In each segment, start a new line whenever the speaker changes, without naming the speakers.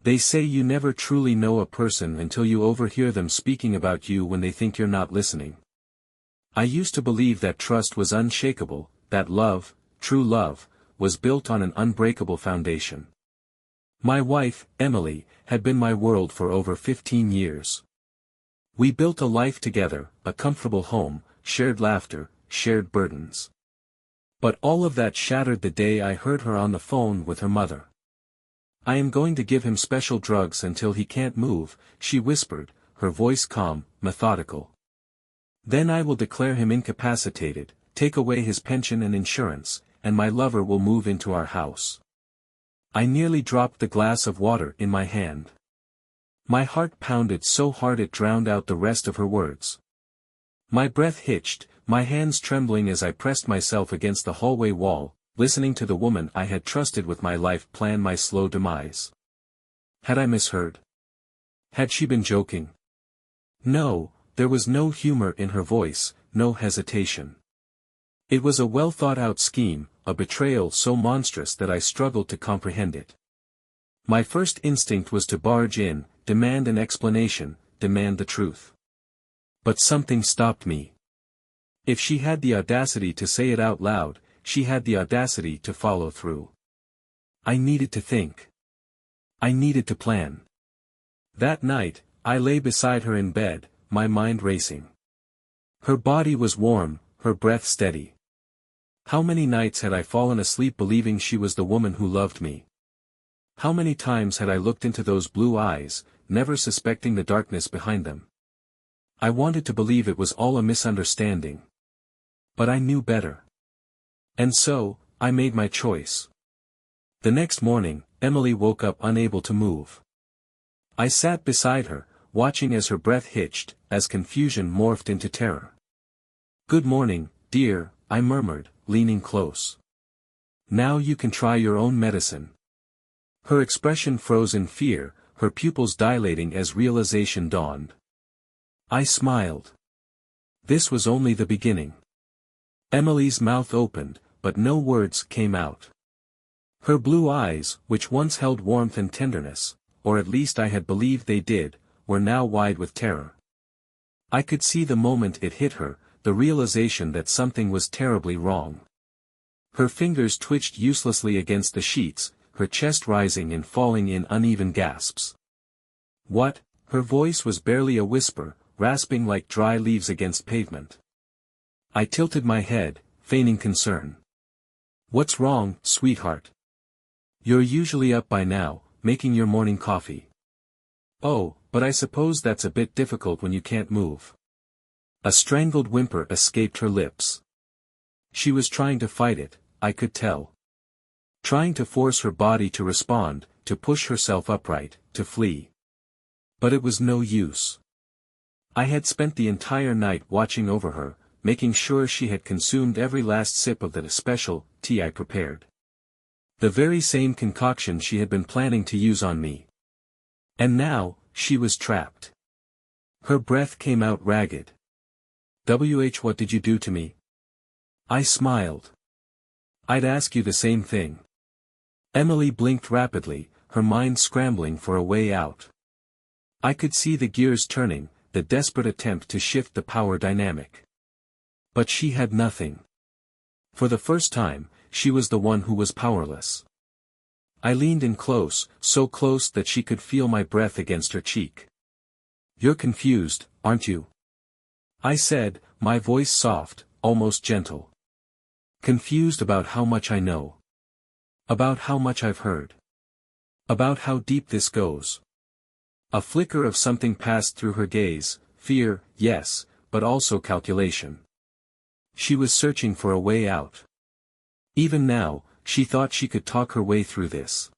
They say you never truly know a person until you overhear them speaking about you when they think you're not listening. I used to believe that trust was unshakable, that love, true love, was built on an unbreakable foundation. My wife, Emily, had been my world for over 15 years. We built a life together, a comfortable home, shared laughter, shared burdens. But all of that shattered the day I heard her on the phone with her mother. "I am going to give him special drugs until he can't move," she whispered, her voice calm, methodical. "Then I will declare him incapacitated, take away his pension and insurance, and my lover will move into our house." I nearly dropped the glass of water in my hand. My heart pounded so hard it drowned out the rest of her words. My breath hitched, my hands trembling as I pressed myself against the hallway wall, listening to the woman I had trusted with my life plan my slow demise. Had I misheard? Had she been joking? No, there was no humor in her voice, no hesitation. It was a well-thought-out scheme, a betrayal so monstrous that I struggled to comprehend it. My first instinct was to barge in, demand an explanation, demand the truth. But something stopped me. If she had the audacity to say it out loud, she had the audacity to follow through. I needed to think. I needed to plan. That night, I lay beside her in bed, my mind racing. Her body was warm, her breath steady. How many nights had I fallen asleep believing she was the woman who loved me? How many times had I looked into those blue eyes, never suspecting the darkness behind them? I wanted to believe it was all a misunderstanding. But I knew better. And so, I made my choice. The next morning, Emily woke up unable to move. I sat beside her, watching as her breath hitched, as confusion morphed into terror. "Good morning, dear," I murmured, leaning close. "Now you can try your own medicine." Her expression froze in fear, her pupils dilating as realization dawned. I smiled. This was only the beginning. Emily's mouth opened, but no words came out. Her blue eyes, which once held warmth and tenderness, or at least I had believed they did, were now wide with terror. I could see the moment it hit her, the realization that something was terribly wrong. Her fingers twitched uselessly against the sheets, her chest rising and falling in uneven gasps. "What?" Her voice was barely a whisper, rasping like dry leaves against pavement. I tilted my head, feigning concern. "What's wrong, sweetheart? You're usually up by now, making your morning coffee." "Oh, but I suppose that's a bit difficult when you can't move." A strangled whimper escaped her lips. She was trying to fight it, I could tell. Trying to force her body to respond, to push herself upright, to flee. But it was no use. I had spent the entire night watching over her, making sure she had consumed every last sip of the special tea I prepared. The very same concoction she had been planning to use on me. And now, she was trapped. Her breath came out ragged. What did you do to me?" I smiled. "I'd ask you the same thing." Emily blinked rapidly, her mind scrambling for a way out. I could see the gears turning, the desperate attempt to shift the power dynamic. But she had nothing. For the first time, she was the one who was powerless. I leaned in close, so close that she could feel my breath against her cheek. "You're confused, aren't you?" I said, my voice soft, almost gentle. "Confused about how much I know. About how much I've heard. About how deep this goes." A flicker of something passed through her gaze, fear, yes, but also calculation. She was searching for a way out. Even now, she thought she could talk her way through this.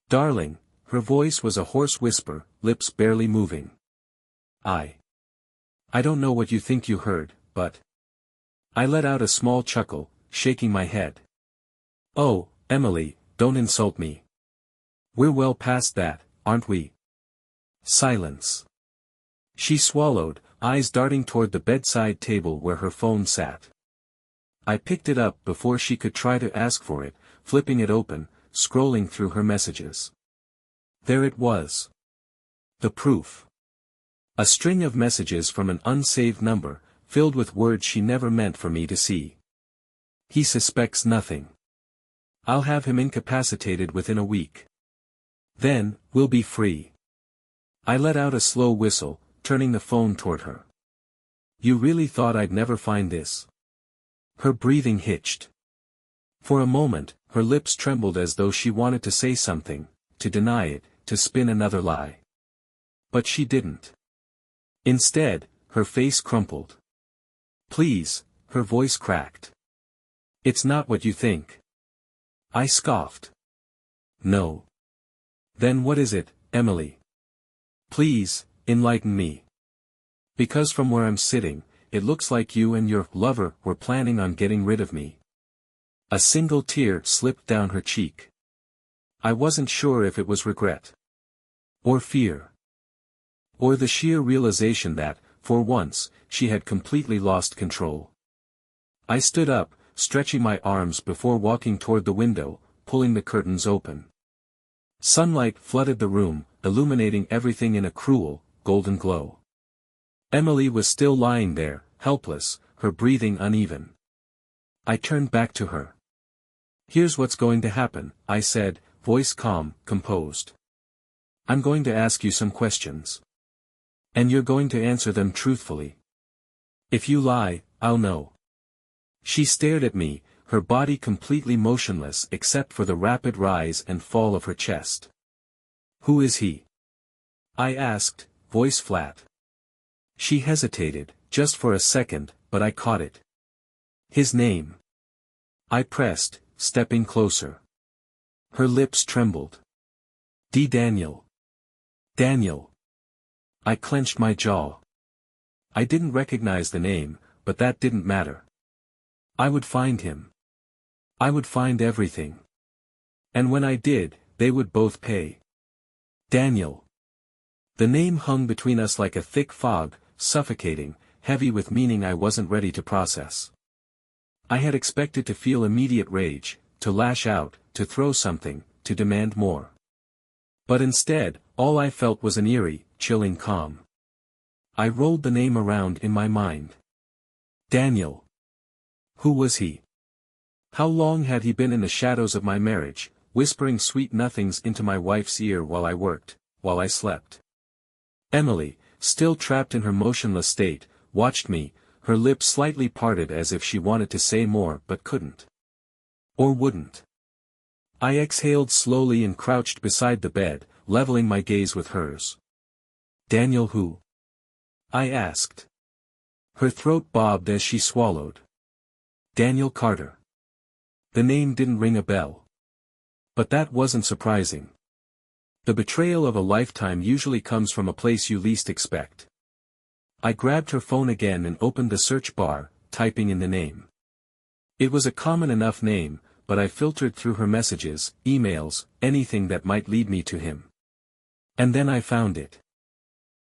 "Darling," her voice was a hoarse whisper, lips barely moving. I don't know what you think you heard, but..." I let out a small chuckle, shaking my head. "Oh, Emily, don't insult me. We're well past that, aren't we?" Silence. She swallowed, eyes darting toward the bedside table where her phone sat. I picked it up before she could try to ask for it, flipping it open, scrolling through her messages. There it was. The proof. A string of messages from an unsaved number, filled with words she never meant for me to see. He suspects nothing. I'll have him incapacitated within a week. Then, we'll be free. I let out a slow whistle, turning the phone toward her. You really thought I'd never find this? Her breathing hitched. For a moment, her lips trembled as though she wanted to say something, to deny it, to spin another lie. But she didn't. Instead, her face crumpled. Please, her voice cracked. It's not what you think. I scoffed. No. Then what is it, Emily? Please, enlighten me. Because from where I'm sitting, it looks like you and your lover were planning on getting rid of me. A single tear slipped down her cheek. I wasn't sure if it was regret. Or fear. Or the sheer realization that, for once, she had completely lost control. I stood up, stretching my arms before walking toward the window, pulling the curtains open. Sunlight flooded the room, illuminating everything in a cruel, golden glow. Emily was still lying there, helpless, her breathing uneven. I turned back to her. Here's what's going to happen, I said, voice calm, composed. I'm going to ask you some questions. And you're going to answer them truthfully. If you lie, I'll know. She stared at me, her body completely motionless except for the rapid rise and fall of her chest. Who is he? I asked, voice flat. She hesitated, just for a second, but I caught it. His name. I pressed, stepping closer. Her lips trembled. Daniel. Daniel. I clenched my jaw. I didn't recognize the name, but that didn't matter. I would find him. I would find everything. And when I did, they would both pay. Daniel. The name hung between us like a thick fog, suffocating, heavy with meaning I wasn't ready to process. I had expected to feel immediate rage, to lash out, to throw something, to demand more. But instead, all I felt was an eerie, chilling calm. I rolled the name around in my mind. Daniel. Who was he? How long had he been in the shadows of my marriage, whispering sweet nothings into my wife's ear while I worked, while I slept? Emily, still trapped in her motionless state, watched me, her lips slightly parted as if she wanted to say more but couldn't. Or wouldn't. I exhaled slowly and crouched beside the bed, leveling my gaze with hers. Daniel who? I asked. Her throat bobbed as she swallowed. Daniel Carter. The name didn't ring a bell. But that wasn't surprising. The betrayal of a lifetime usually comes from a place you least expect. I grabbed her phone again and opened the search bar, typing in the name. It was a common enough name, but I filtered through her messages, emails, anything that might lead me to him. And then I found it.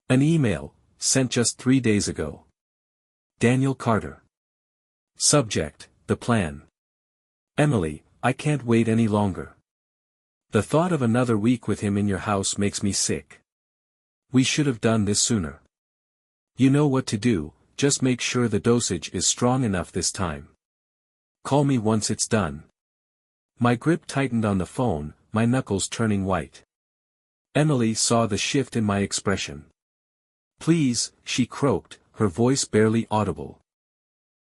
An email, sent just 3 days ago. Daniel Carter. Subject, the plan. Emily, I can't wait any longer. The thought of another week with him in your house makes me sick. We should have done this sooner. You know what to do, just make sure the dosage is strong enough this time. Call me once it's done. My grip tightened on the phone, my knuckles turning white. Emily saw the shift in my expression. Please, she croaked, her voice barely audible.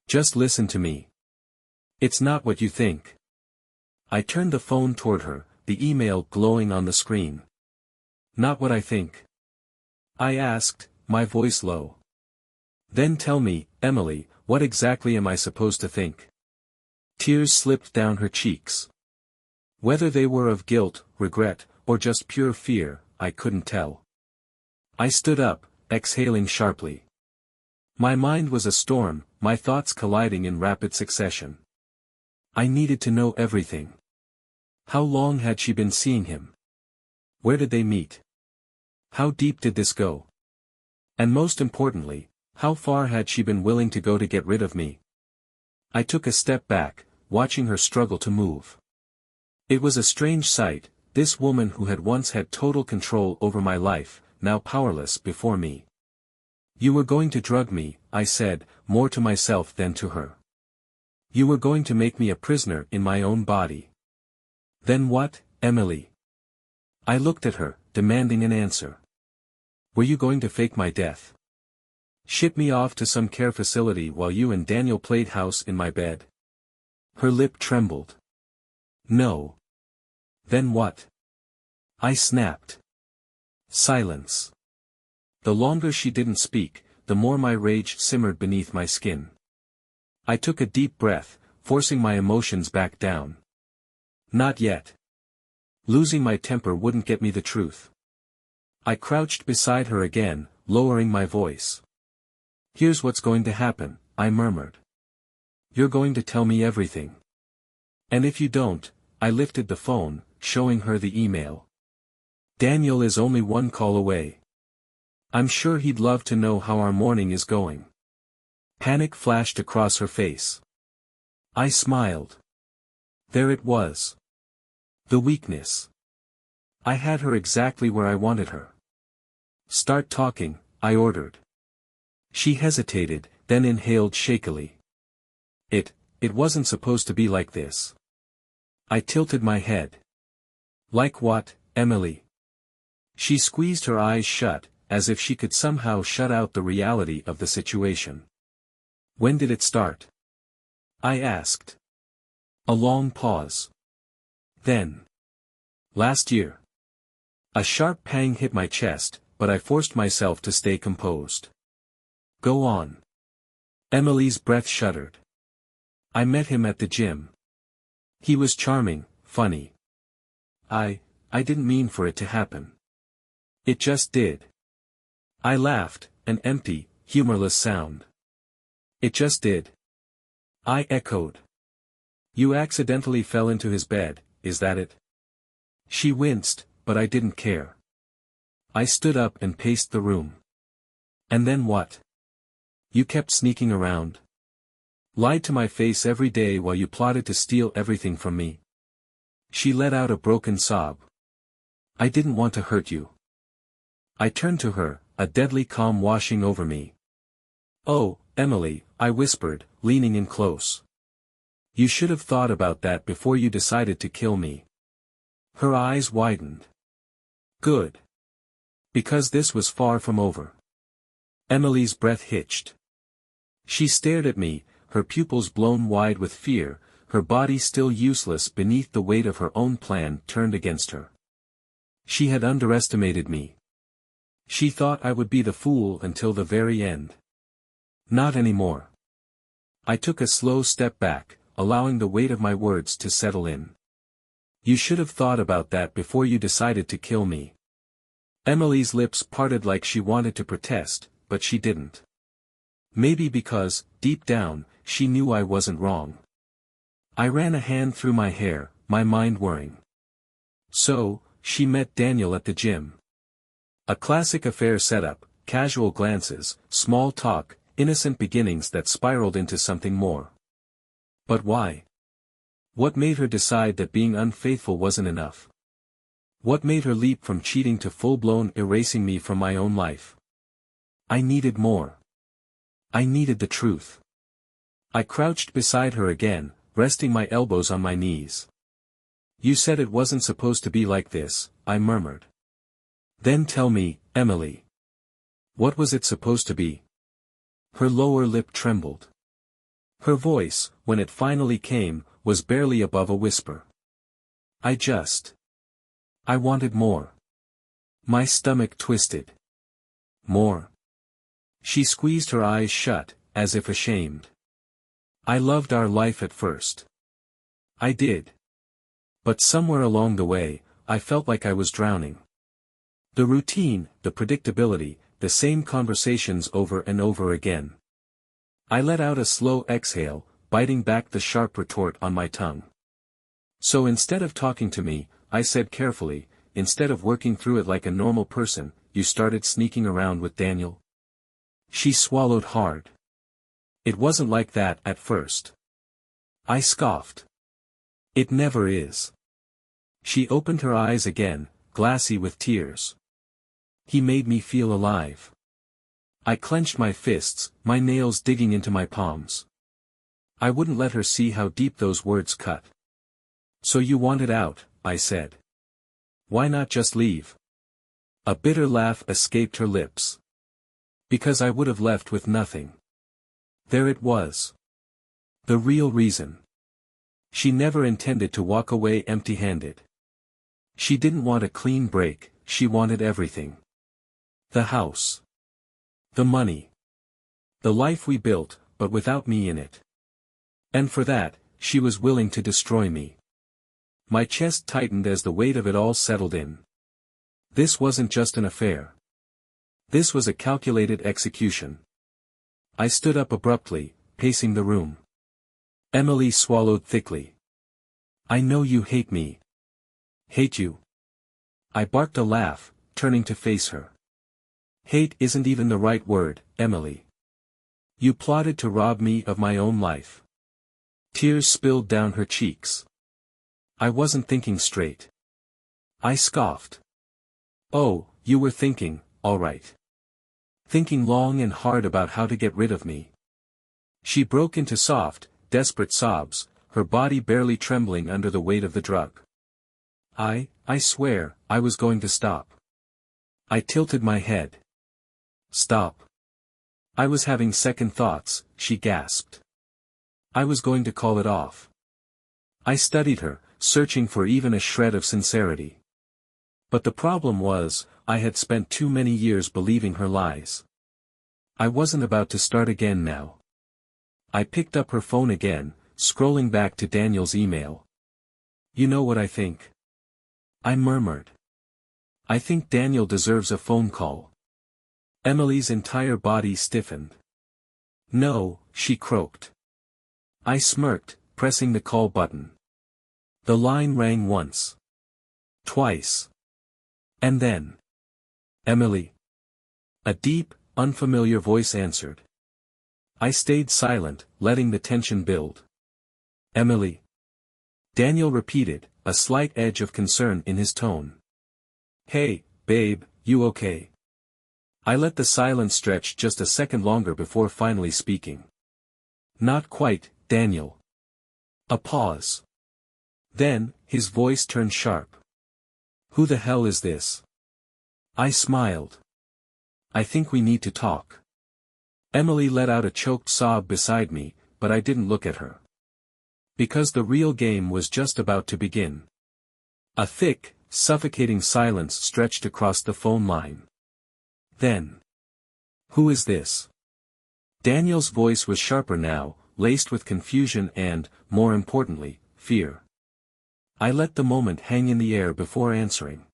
Just listen to me. It's not what you think. I turned the phone toward her, the email glowing on the screen. Not what I think? I asked, my voice low. Then tell me, Emily, what exactly am I supposed to think? Tears slipped down her cheeks. Whether they were of guilt, regret, or just pure fear, I couldn't tell. I stood up, exhaling sharply. My mind was a storm, my thoughts colliding in rapid succession. I needed to know everything. How long had she been seeing him? Where did they meet? How deep did this go? And most importantly, how far had she been willing to go to get rid of me? I took a step back, watching her struggle to move. It was a strange sight, This woman who had once had total control over my life, now powerless before me. You were going to drug me, I said, more to myself than to her. You were going to make me a prisoner in my own body. Then what, Emily? I looked at her, demanding an answer. Were you going to fake my death? Ship me off to some care facility while you and Daniel played house in my bed? Her lip trembled. No. Then what? I snapped. Silence. The longer she didn't speak, the more my rage simmered beneath my skin. I took a deep breath, forcing my emotions back down. Not yet. Losing my temper wouldn't get me the truth. I crouched beside her again, lowering my voice. Here's what's going to happen, I murmured. You're going to tell me everything. And if you don't, I lifted the phone, showing her the email. Daniel is only one call away. I'm sure he'd love to know how our morning is going. Panic flashed across her face. I smiled. There it was. The weakness. I had her exactly where I wanted her. Start talking, I ordered. She hesitated, then inhaled shakily. It wasn't supposed to be like this. I tilted my head. Like what, Emily? She squeezed her eyes shut, as if she could somehow shut out the reality of the situation. When did it start? I asked. A long pause. Then. Last year. A sharp pang hit my chest, but I forced myself to stay composed. Go on. Emily's breath shuddered. I met him at the gym. He was charming, funny. I didn't mean for it to happen. It just did. I laughed, an empty, humorless sound. It just did. I echoed. You accidentally fell into his bed, is that it? She winced, but I didn't care. I stood up and paced the room. And then what? You kept sneaking around. Lied to my face every day while you plotted to steal everything from me. She let out a broken sob. I didn't want to hurt you. I turned to her, a deadly calm washing over me. Oh, Emily, I whispered, leaning in close. You should have thought about that before you decided to kill me. Her eyes widened. Good. Because this was far from over. Emily's breath hitched. She stared at me, her pupils blown wide with fear, her body still useless beneath the weight of her own plan turned against her. She had underestimated me. She thought I would be the fool until the very end. Not anymore. I took a slow step back, allowing the weight of my words to settle in. You should have thought about that before you decided to kill me. Emily's lips parted like she wanted to protest, but she didn't. Maybe because, deep down, she knew I wasn't wrong. I ran a hand through my hair, my mind whirring. So, she met Daniel at the gym. A classic affair setup, casual glances, small talk, innocent beginnings that spiraled into something more. But why? What made her decide that being unfaithful wasn't enough? What made her leap from cheating to full-blown erasing me from my own life? I needed more. I needed the truth. I crouched beside her again, resting my elbows on my knees. You said it wasn't supposed to be like this, I murmured. Then tell me, Emily. What was it supposed to be? Her lower lip trembled. Her voice, when it finally came, was barely above a whisper. I wanted more. My stomach twisted. More. She squeezed her eyes shut, as if ashamed. I loved our life at first. I did. But somewhere along the way, I felt like I was drowning. The routine, the predictability, the same conversations over and over again. I let out a slow exhale, biting back the sharp retort on my tongue. So instead of talking to me, I said carefully, instead of working through it like a normal person, you started sneaking around with Daniel? She swallowed hard. It wasn't like that at first. I scoffed. It never is. She opened her eyes again, glassy with tears. He made me feel alive. I clenched my fists, my nails digging into my palms. I wouldn't let her see how deep those words cut. So you wanted out, I said. Why not just leave? A bitter laugh escaped her lips. Because I would have left with nothing. There it was. The real reason. She never intended to walk away empty-handed. She didn't want a clean break, she wanted everything. The house. The money. The life we built, but without me in it. And for that, she was willing to destroy me. My chest tightened as the weight of it all settled in. This wasn't just an affair. This was a calculated execution. I stood up abruptly, pacing the room. Emily swallowed thickly. I know you hate me. Hate you. I barked a laugh, turning to face her. Hate isn't even the right word, Emily. You plotted to rob me of my own life. Tears spilled down her cheeks. I wasn't thinking straight. I scoffed. Oh, you were thinking, all right. Thinking long and hard about how to get rid of me. She broke into soft, desperate sobs, her body barely trembling under the weight of the drug. I swear, I was going to stop. I tilted my head. Stop. I was having second thoughts, she gasped. I was going to call it off. I studied her, searching for even a shred of sincerity. But the problem was, I had spent too many years believing her lies. I wasn't about to start again now. I picked up her phone again, scrolling back to Daniel's email. You know what I think? I murmured. I think Daniel deserves a phone call. Emily's entire body stiffened. No, she croaked. I smirked, pressing the call button. The line rang once. Twice. And then. Emily. A deep, unfamiliar voice answered. I stayed silent, letting the tension build. Emily. Daniel repeated, a slight edge of concern in his tone. Hey, babe, you okay? I let the silence stretch just a second longer before finally speaking. Not quite, Daniel. A pause. Then, his voice turned sharp. Who the hell is this? I smiled. I think we need to talk. Emily let out a choked sob beside me, but I didn't look at her. Because the real game was just about to begin. A thick, suffocating silence stretched across the phone line. Then. Who is this? Daniel's voice was sharper now, laced with confusion and, more importantly, fear. I let the moment hang in the air before answering.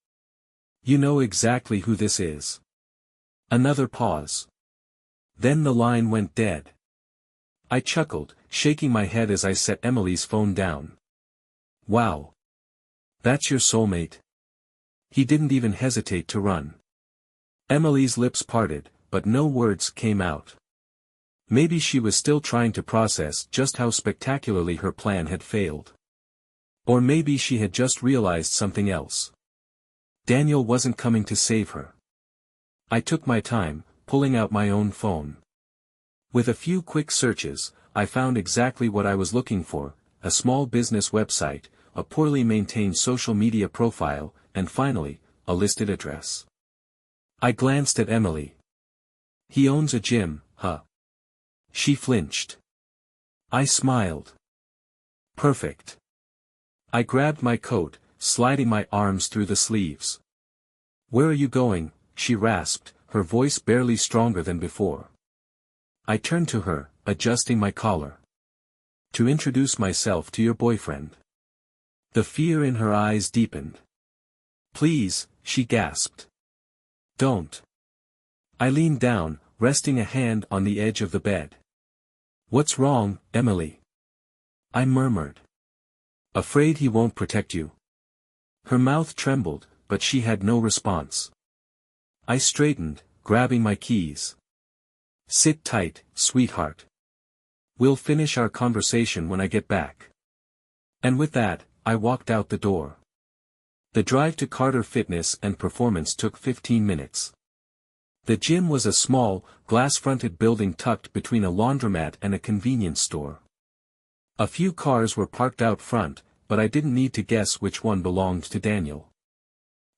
You know exactly who this is. Another pause. Then the line went dead. I chuckled, shaking my head as I set Emily's phone down. Wow. That's your soulmate. He didn't even hesitate to run. Emily's lips parted, but no words came out. Maybe she was still trying to process just how spectacularly her plan had failed. Or maybe she had just realized something else. Daniel wasn't coming to save her. I took my time, pulling out my own phone. With a few quick searches, I found exactly what I was looking for, a small business website, a poorly maintained social media profile, and finally, a listed address. I glanced at Emily. He owns a gym, huh? She flinched. I smiled. Perfect. I grabbed my coat, sliding my arms through the sleeves. Where are you going? She rasped, her voice barely stronger than before. I turned to her, adjusting my collar. To introduce myself to your boyfriend. The fear in her eyes deepened. Please, she gasped. Don't. I leaned down, resting a hand on the edge of the bed. What's wrong, Emily? I murmured. Afraid he won't protect you. Her mouth trembled, but she had no response. I straightened, grabbing my keys. Sit tight, sweetheart. We'll finish our conversation when I get back. And with that, I walked out the door. The drive to Carter Fitness and Performance took 15 minutes. The gym was a small, glass-fronted building tucked between a laundromat and a convenience store. A few cars were parked out front, but I didn't need to guess which one belonged to Daniel.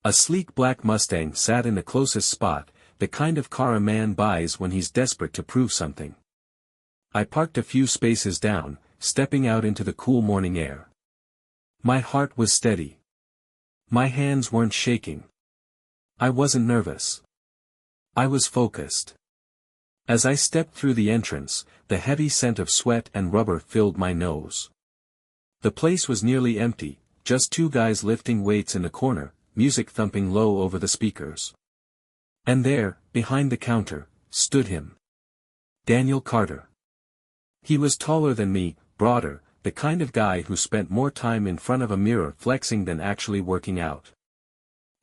A sleek black Mustang sat in the closest spot, the kind of car a man buys when he's desperate to prove something. I parked a few spaces down, stepping out into the cool morning air. My heart was steady. My hands weren't shaking. I wasn't nervous. I was focused. As I stepped through the entrance, the heavy scent of sweat and rubber filled my nose. The place was nearly empty, just two guys lifting weights in the corner, music thumping low over the speakers. And there, behind the counter, stood him. Daniel Carter. He was taller than me, broader, the kind of guy who spent more time in front of a mirror flexing than actually working out.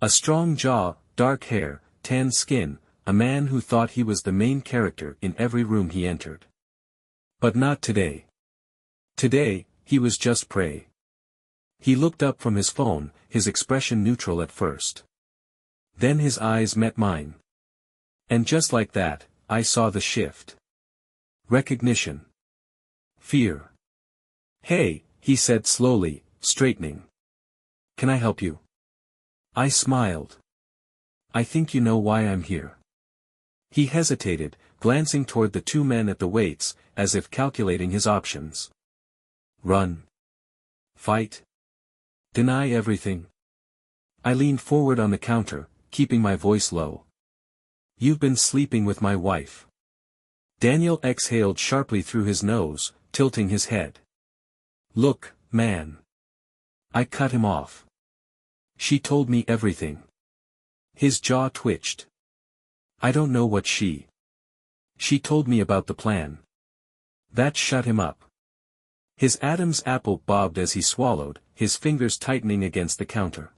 A strong jaw, dark hair, tan skin, a man who thought he was the main character in every room he entered. But not today. Today, he was just prey. He looked up from his phone, his expression neutral at first. Then his eyes met mine. And just like that, I saw the shift. Recognition. Fear. "Hey," he said slowly, straightening. "Can I help you?" I smiled. "I think you know why I'm here." He hesitated, glancing toward the two men at the weights, as if calculating his options. Run. Fight. Deny everything. I leaned forward on the counter, keeping my voice low. "You've been sleeping with my wife." Daniel exhaled sharply through his nose, tilting his head. "Look, man." I cut him off. "She told me everything." His jaw twitched. "I don't know what she told me about the plan." That shut him up. His Adam's apple bobbed as he swallowed, his fingers tightening against the counter.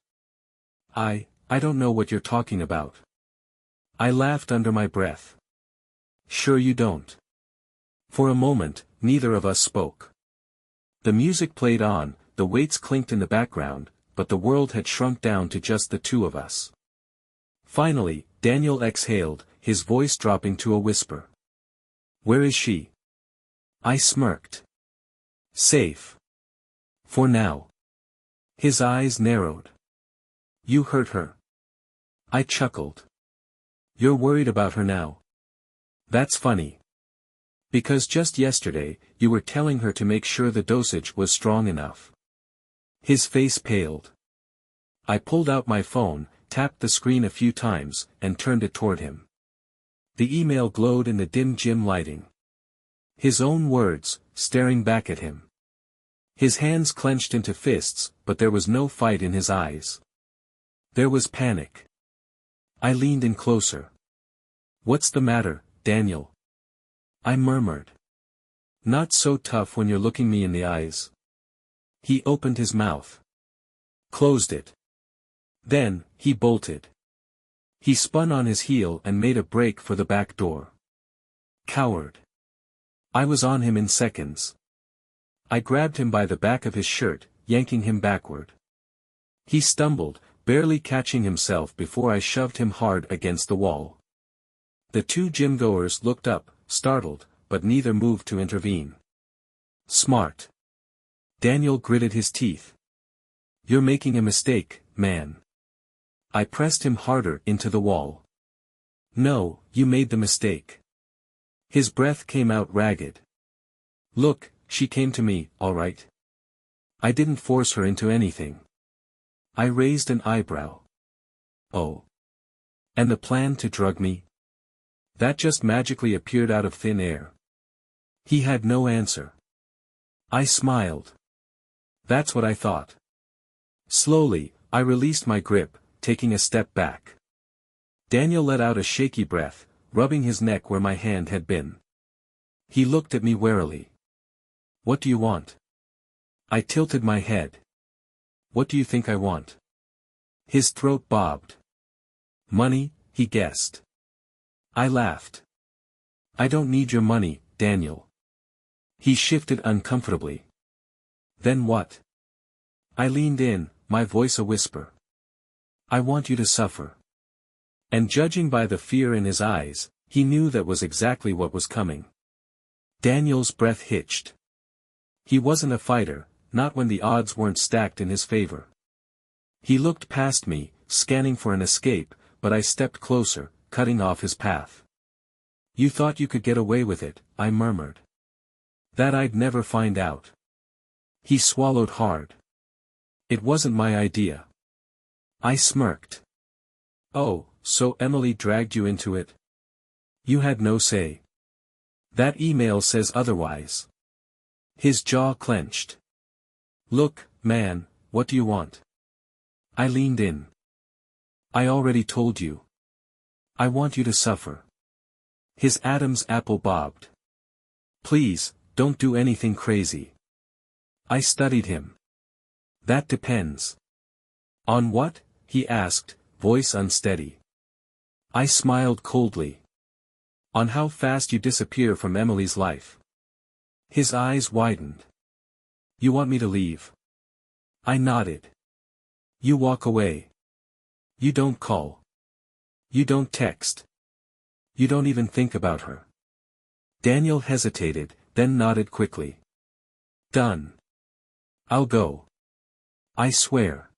I don't know what you're talking about." I laughed under my breath. "Sure you don't." For a moment, neither of us spoke. The music played on, the weights clinked in the background, but the world had shrunk down to just the two of us. Finally, Daniel exhaled, his voice dropping to a whisper. "Where is she?" I smirked. "Safe. For now." His eyes narrowed. "You hurt her." I chuckled. "You're worried about her now?" "That's funny. Because just yesterday, you were telling her to make sure the dosage was strong enough." His face paled. I pulled out my phone, tapped the screen a few times, and turned it toward him. The email glowed in the dim gym lighting. His own words, staring back at him. His hands clenched into fists, but there was no fight in his eyes. There was panic. I leaned in closer. "What's the matter, Daniel?" I murmured. "Not so tough when you're looking me in the eyes." He opened his mouth. Closed it. Then, he bolted. He spun on his heel and made a break for the back door. Coward. I was on him in seconds. I grabbed him by the back of his shirt, yanking him backward. He stumbled, barely catching himself before I shoved him hard against the wall. The two gym-goers looked up, startled, but neither moved to intervene. "Smart." Daniel gritted his teeth. "You're making a mistake, man." I pressed him harder into the wall. "No, you made the mistake." His breath came out ragged. "Look, she came to me, all right. I didn't force her into anything." I raised an eyebrow. "Oh. And the plan to drug me? That just magically appeared out of thin air." He had no answer. I smiled. "That's what I thought." Slowly, I released my grip, taking a step back. Daniel let out a shaky breath, rubbing his neck where my hand had been. He looked at me warily. "What do you want?" I tilted my head. "What do you think I want?" His throat bobbed. "Money," he guessed. I laughed. "I don't need your money, Daniel." He shifted uncomfortably. "Then what?" I leaned in, my voice a whisper. I want you to suffer. And judging by the fear in his eyes, he knew that was exactly what was coming. Daniel's breath hitched. He wasn't a fighter, not when the odds weren't stacked in his favor. He looked past me, scanning for an escape, but I stepped closer, cutting off his path. You thought you could get away with it, I murmured. That I'd never find out. He swallowed hard. It wasn't my idea. I smirked. Oh, so Emily dragged you into it? You had no say. That email says otherwise. His jaw clenched. Look, man, what do you want? I leaned in. I already told you. I want you to suffer. His Adam's apple bobbed. Please, don't do anything crazy. I studied him. That depends. On what? He asked, voice unsteady. I smiled coldly. On how fast you disappear from Emily's life. His eyes widened. You want me to leave? I nodded. You walk away. You don't call. You don't text. You don't even think about her. Daniel hesitated, then nodded quickly. Done. I'll go. I swear.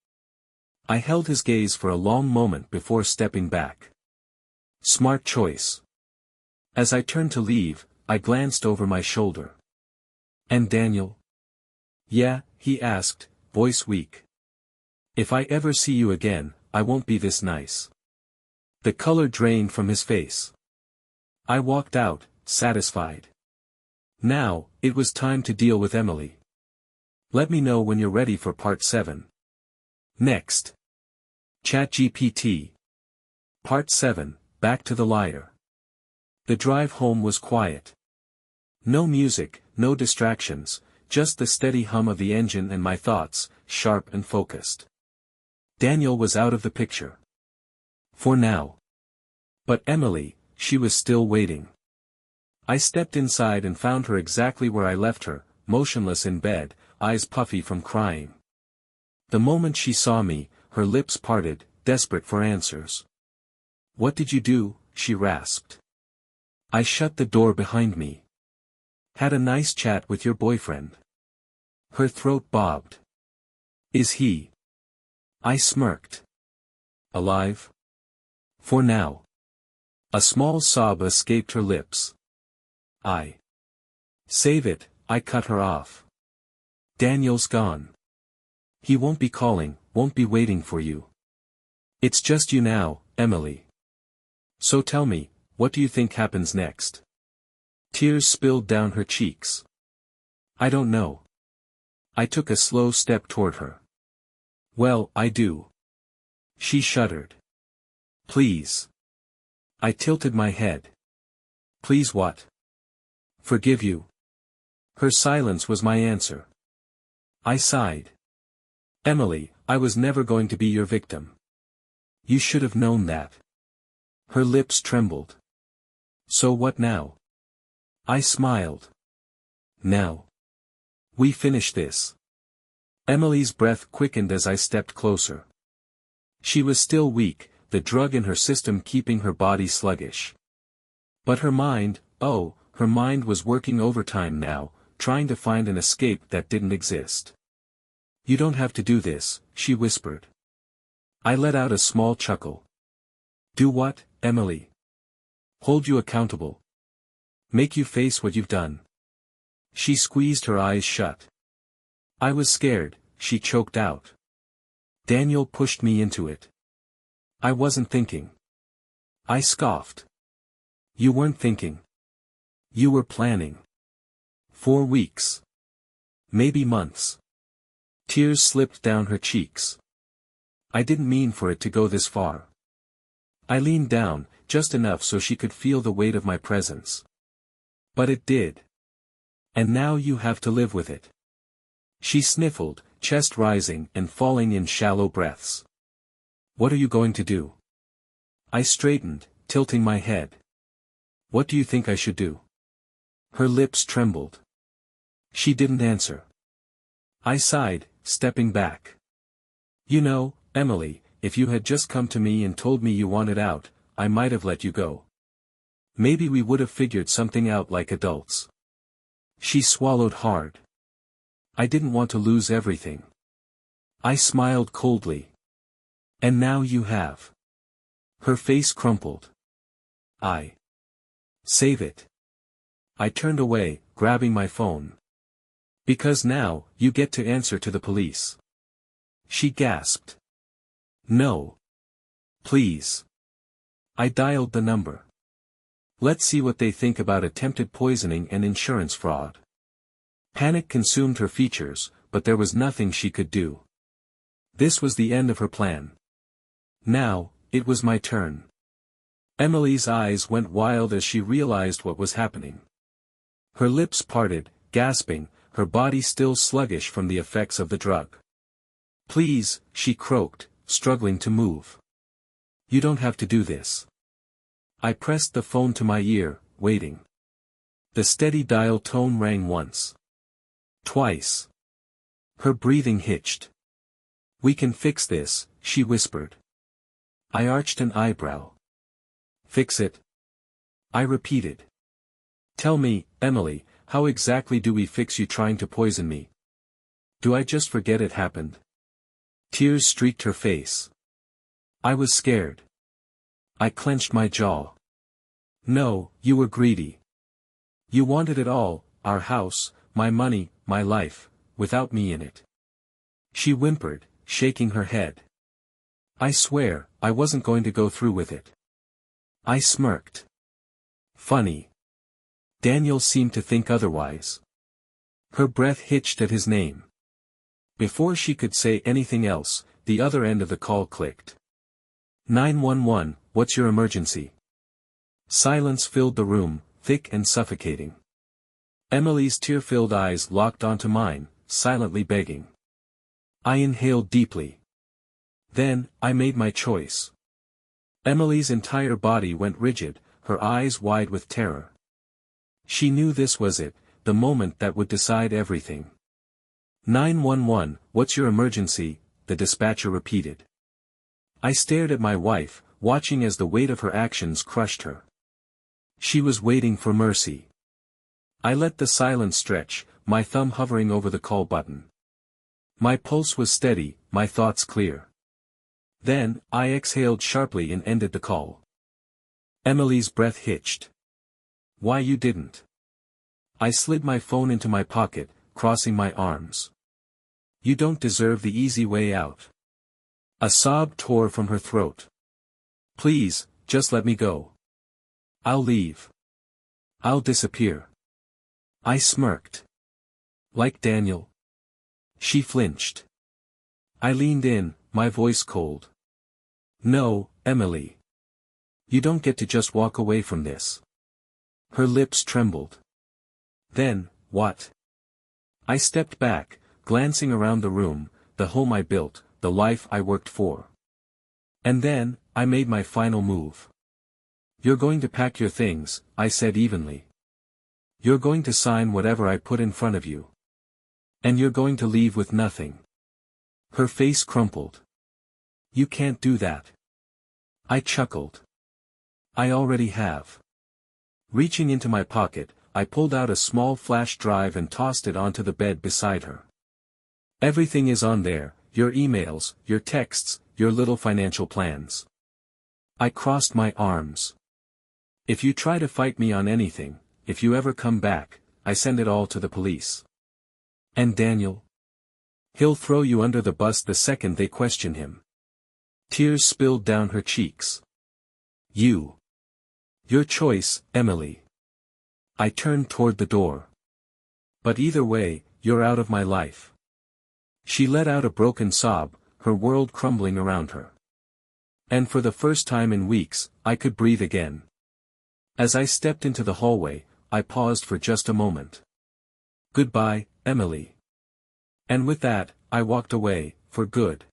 I held his gaze for a long moment before stepping back. Smart choice. As I turned to leave, I glanced over my shoulder. And Daniel? Yeah, he asked, voice weak. If I ever see you again, I won't be this nice. The color drained from his face. I walked out, satisfied. Now, it was time to deal with Emily. Let me know when you're ready for part 7. Next. ChatGPT. Part 7, Back to the Liar. The drive home was quiet. No music, no distractions, just the steady hum of the engine and my thoughts, sharp and focused. Daniel was out of the picture. For now. But Emily, she was still waiting. I stepped inside and found her exactly where I left her, motionless in bed, eyes puffy from crying. The moment she saw me, her lips parted, desperate for answers. What did you do? She rasped. I shut the door behind me. Had a nice chat with your boyfriend. Her throat bobbed. Is he? I smirked. Alive? For now. A small sob escaped her lips. Save it, I cut her off. Daniel's gone. He won't be calling, won't be waiting for you. It's just you now, Emily. So tell me, what do you think happens next? Tears spilled down her cheeks. I don't know. I took a slow step toward her. Well, I do. She shuddered. Please. I tilted my head. Please what? Forgive you. Her silence was my answer. I sighed. Emily, I was never going to be your victim. You should have known that. Her lips trembled. So what now? I smiled. Now. We finish this. Emily's breath quickened as I stepped closer. She was still weak, the drug in her system keeping her body sluggish. But her mind, her mind was working overtime now, trying to find an escape that didn't exist. You don't have to do this, she whispered. I let out a small chuckle. Do what, Emily? Hold you accountable. Make you face what you've done. She squeezed her eyes shut. I was scared, she choked out. Daniel pushed me into it. I wasn't thinking. I scoffed. You weren't thinking. You were planning. 4 weeks. Maybe months. Tears slipped down her cheeks. I didn't mean for it to go this far. I leaned down, just enough so she could feel the weight of my presence. But it did. And now you have to live with it. She sniffled, chest rising and falling in shallow breaths. What are you going to do? I straightened, tilting my head. What do you think I should do? Her lips trembled. She didn't answer. I sighed, stepping back. You know, Emily, if you had just come to me and told me you wanted out, I might have let you go. Maybe we would have figured something out like adults. She swallowed hard. I didn't want to lose everything. I smiled coldly. And now you have. Her face crumpled. Save it. I turned away, grabbing my phone. Because now, you get to answer to the police. She gasped. No. Please. I dialed the number. Let's see what they think about attempted poisoning and insurance fraud. Panic consumed her features, but there was nothing she could do. This was the end of her plan. Now, it was my turn. Emily's eyes went wild as she realized what was happening. Her lips parted, gasping, her body still sluggish from the effects of the drug. Please, she croaked, struggling to move. You don't have to do this. I pressed the phone to my ear, waiting. The steady dial tone rang once. Twice. Her breathing hitched. We can fix this, she whispered. I arched an eyebrow. Fix it? I repeated. Tell me, Emily, how exactly do we fix you trying to poison me? Do I just forget it happened? Tears streaked her face. I was scared. I clenched my jaw. No, you were greedy. You wanted it all, our house, my money, my life, without me in it. She whimpered, shaking her head. I swear, I wasn't going to go through with it. I smirked. Funny. Daniel seemed to think otherwise. Her breath hitched at his name. Before she could say anything else, the other end of the call clicked. 911, what's your emergency? Silence filled the room, thick and suffocating. Emily's tear-filled eyes locked onto mine, silently begging. I inhaled deeply. Then, I made my choice. Emily's entire body went rigid, her eyes wide with terror. She knew this was it, the moment that would decide everything. 911, what's your emergency? The dispatcher repeated. I stared at my wife, watching as the weight of her actions crushed her. She was waiting for mercy. I let the silence stretch, my thumb hovering over the call button. My pulse was steady, my thoughts clear. Then, I exhaled sharply and ended the call. Emily's breath hitched. Why you didn't? I slid my phone into my pocket, crossing my arms. You don't deserve the easy way out. A sob tore from her throat. Please, just let me go. I'll leave. I'll disappear. I smirked. Like Daniel? She flinched. I leaned in, my voice cold. No, Emily. You don't get to just walk away from this. Her lips trembled. Then, what? I stepped back, glancing around the room, the home I built, the life I worked for. And then, I made my final move. You're going to pack your things, I said evenly. You're going to sign whatever I put in front of you. And you're going to leave with nothing. Her face crumpled. You can't do that. I chuckled. I already have. Reaching into my pocket, I pulled out a small flash drive and tossed it onto the bed beside her. Everything is on there, your emails, your texts, your little financial plans. I crossed my arms. If you try to fight me on anything, if you ever come back, I send it all to the police. And Daniel? He'll throw you under the bus the second they question him. Tears spilled down her cheeks. You. Your choice, Emily. I turned toward the door. But either way, you're out of my life. She let out a broken sob, her world crumbling around her. And for the first time in weeks, I could breathe again. As I stepped into the hallway, I paused for just a moment. Goodbye, Emily. And with that, I walked away, for good.